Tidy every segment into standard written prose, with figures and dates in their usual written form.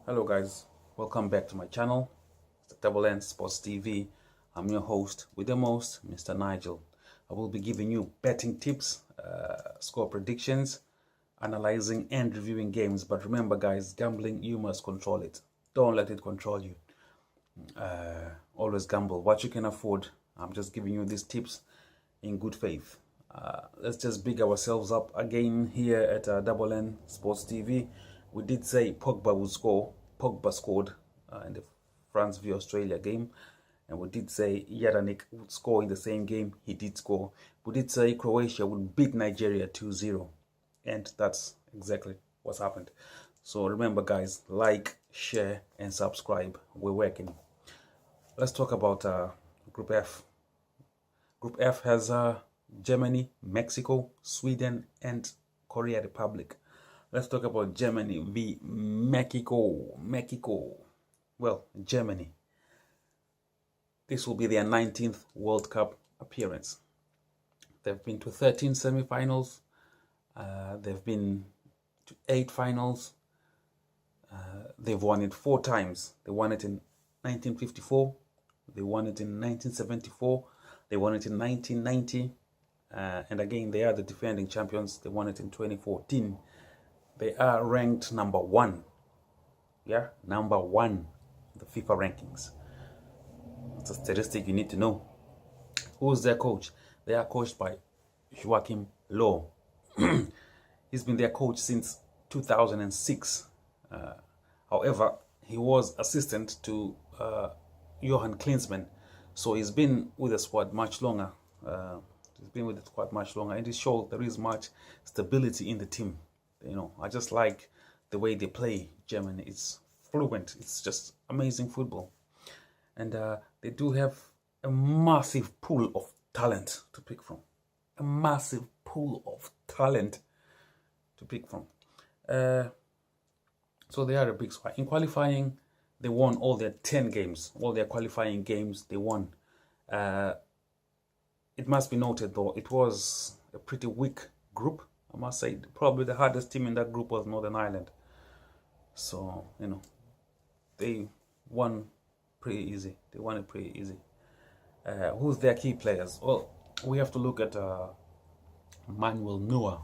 Hello guys, welcome back to my channel. It's the Double N Sports TV. I'm your host with the most, Mr. Nigel. I will be giving you betting tips, score predictions, analyzing and reviewing games. But remember guys, gambling, you must control it. Don't let it control you. Always gamble what you can afford. I'm just giving you these tips in good faith. Let's just big ourselves up again here at Double N Sports TV. We did say Pogba would score. Pogba scored in the France v Australia game, and we did say Jaranik would score in the same game. He did score. We did say Croatia would beat Nigeria 2-0, and that's exactly what's happened. So remember guys, like, share and subscribe. We're working. Let's talk about Group F. Group F has Germany, Mexico, Sweden and Korea Republic. Let's talk about Germany v Mexico. Well, Germany. This will be their 19th World Cup appearance. They've been to 13 semi-finals. They've been to 8 finals. They've won it 4 times. They won it in 1954. They won it in 1974. They won it in 1990. And again, they are the defending champions. They won it in 2014. They are ranked number 1. Yeah, number 1 in the FIFA rankings. It's a statistic you need to know. Who's their coach? They are coached by Joachim Löw. He's been their coach since 2006. However, he was assistant to Johan Klinsmann. So he's been with the squad much longer. And it shows there is much stability in the team. You know, I just like the way they play. Germany, it's fluent. It's just amazing football, and they do have a massive pool of talent to pick from. A massive pool of talent to pick from. So they are a big squad. In qualifying, they won all their 10 games. All their qualifying games, they won. It must be noted, though, it was a pretty weak group. I must say, probably the hardest team in that group was Northern Ireland. So, you know, they won pretty easy. They won it pretty easy. Who's their key players? Well, we have to look at Manuel Neuer.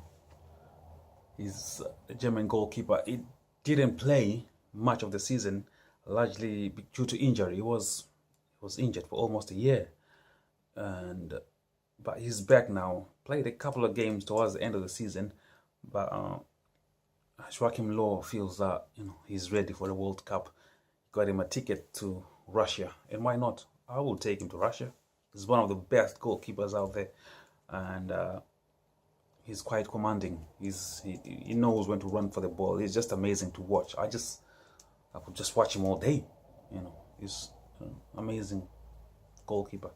He's a German goalkeeper. He didn't play much of the season, largely due to injury. He was injured for almost a year. But he's back now. Played a couple of games towards the end of the season, but Joachim Löw feels that he's ready for the World Cup. Got him a ticket to Russia, and why not? I will take him to Russia. He's one of the best goalkeepers out there, and he's quite commanding. He knows when to run for the ball. He's just amazing to watch. I could just watch him all day. He's an amazing goalkeeper.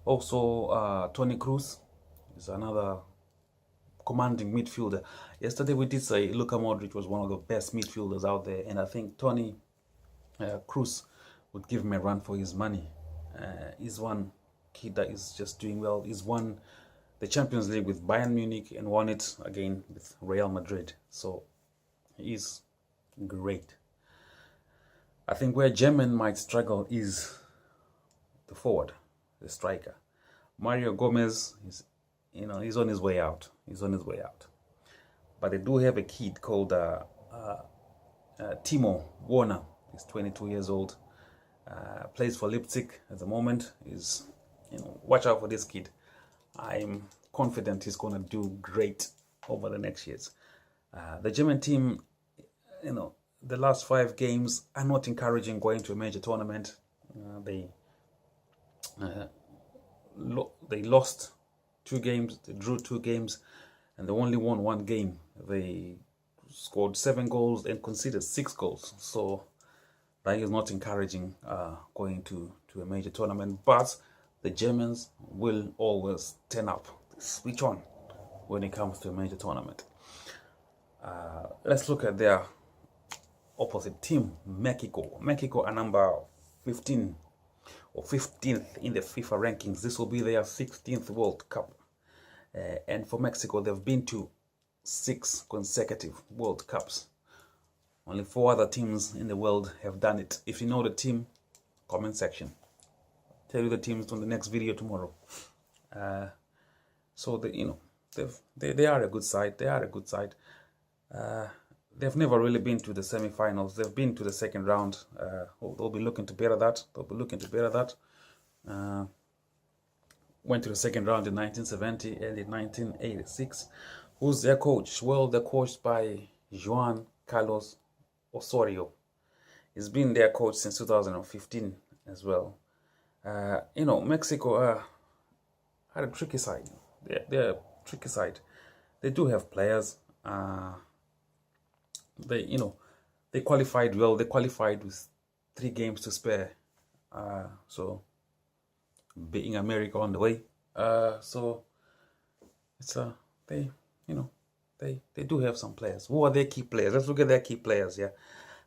Also, Toni Kroos is another commanding midfielder. Yesterday we did say Luka Modric was one of the best midfielders out there, and I think Toni Kroos would give him a run for his money. He's one kid that is just doing well. He's won the Champions League with Bayern Munich and won it again with Real Madrid. So he's great. I think where German might struggle is the forward. The striker Mario Gomez he's on his way out. But they do have a kid called Timo Werner. He's 22 years old, plays for Leipzig at the moment. Watch out for this kid. I'm confident he's going to do great over the next years. The German team, the last 5 games are not encouraging going to a major tournament. They lost 2 games, they drew 2 games, and they only won 1 game. They scored 7 goals and conceded 6 goals. So that is not encouraging going to a major tournament. But the Germans will always turn up, switch on when it comes to a major tournament. Let's look at their opposite team, Mexico. Mexico are number 15 or 15th in the FIFA rankings. This will be their 16th World Cup. And for Mexico, they've been to 6 consecutive World Cups. Only 4 other teams in the world have done it. If you know the team, comment section. Tell you the teams on the next video tomorrow. So they are a good side. They are a good side. They've never really been to the semi-finals. They've been to the second round. They'll be looking to better that. Went to the second round in 1970 and in 1986. Who's their coach? Well, they're coached by Juan Carlos Osorio. He's been their coach since 2015 as well. Mexico had a tricky side. They're a tricky side. They do have players. They qualified well. They qualified with 3 games to spare. So beating America on the way. So it's they do have some players. Who are their key players? Let's look at their key players. Yeah,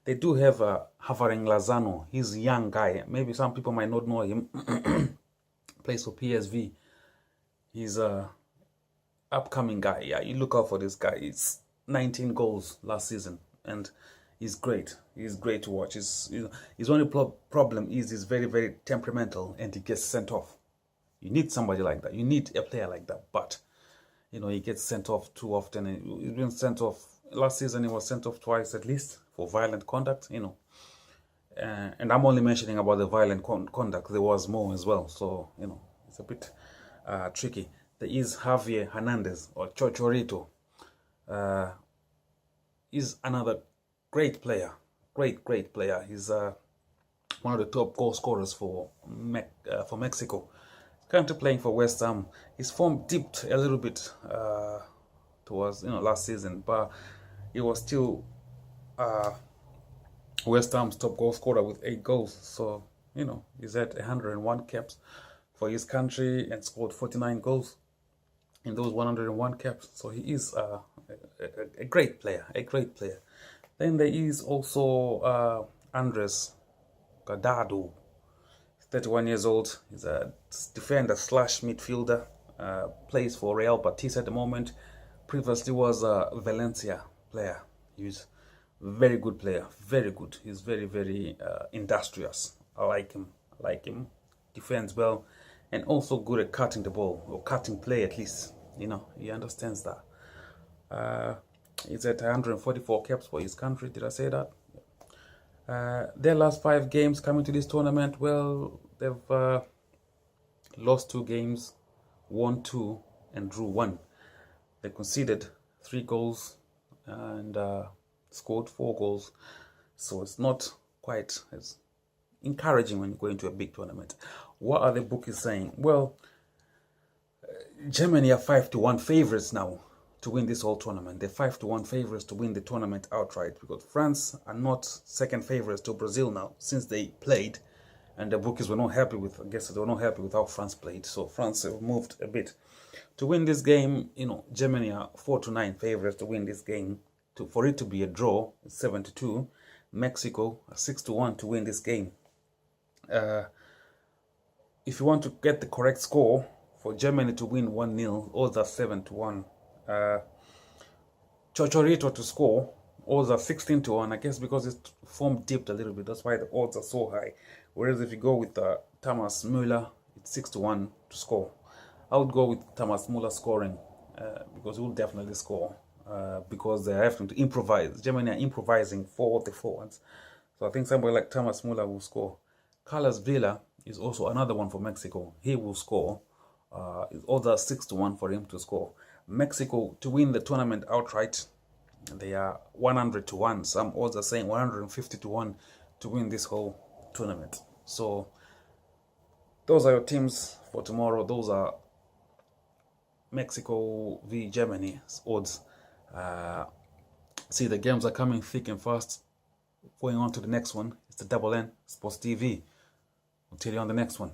they do have Javier Lozano. He's a young guy. Maybe some people might not know him. Plays for PSV. He's a upcoming guy. Yeah, you look out for this guy. He's 19 goals last season, and he's great. He's great to watch. His only problem is he's very, very temperamental, and he gets sent off. You need somebody like that. You need a player like that. But he gets sent off too often. He's been sent off last season. He was sent off twice at least for violent conduct. And I'm only mentioning about the violent conduct. There was more as well. So it's a bit tricky. There is Javier Hernandez, or Chocharito. He's another great player. Great player. He's one of the top goal scorers for Mexico. Currently playing for West Ham. His form dipped a little bit towards last season, but he was still West Ham's top goal scorer with 8 goals. So he's at 101 caps for his country and scored 49 goals in those 101 caps. So he is a great player. Then there is also Andres Guardado. 31 years old. He's a defender / midfielder. Plays for Real Betis at the moment. Previously was a Valencia player. He's a very good player. Very good. He's very, very industrious. I like him. Defends well, and also good at cutting the ball, or cutting play at least. He understands that. He's at 144 caps for his country. Did I say that? Their last 5 games coming to this tournament, well, they've lost 2 games, won 2, and drew 1. They conceded 3 goals and scored 4 goals. So it's not quite as encouraging when you go into a big tournament. What are the bookies saying? Well, Germany are 5-1 favorites now to win this whole tournament. They're 5-1 favorites to win the tournament outright, because France are not second favorites to Brazil now, since they played, and the bookies were not happy with. I guess they were not happy with how France played, so France have moved a bit to win this game. Germany are 4-9 favorites to win this game. For it to be a draw, it's 7-2. Mexico are 6-1 to win this game. If you want to get the correct score for Germany to win 1-0, odds are 7-1. Chocharito to score, odds are 16-1. I guess because his form dipped a little bit, that's why the odds are so high. Whereas if you go with Thomas Müller, it's 6-1 to score. I would go with Thomas Müller scoring because he will definitely score because they are having to improvise. Germany are improvising for the forwards, so I think somebody like Thomas Müller will score. Carlos Vela is also another one for Mexico. He will score. Odds are 6-1 for him to score. Mexico to win the tournament outright, they are 100-1. Some odds are saying 150-1 to win this whole tournament. So those are your teams for tomorrow. Those are Mexico v Germany's odds. See, the games are coming thick and fast. Going on to the next one. It's the Double N Sports TV. I'll tell you on the next one.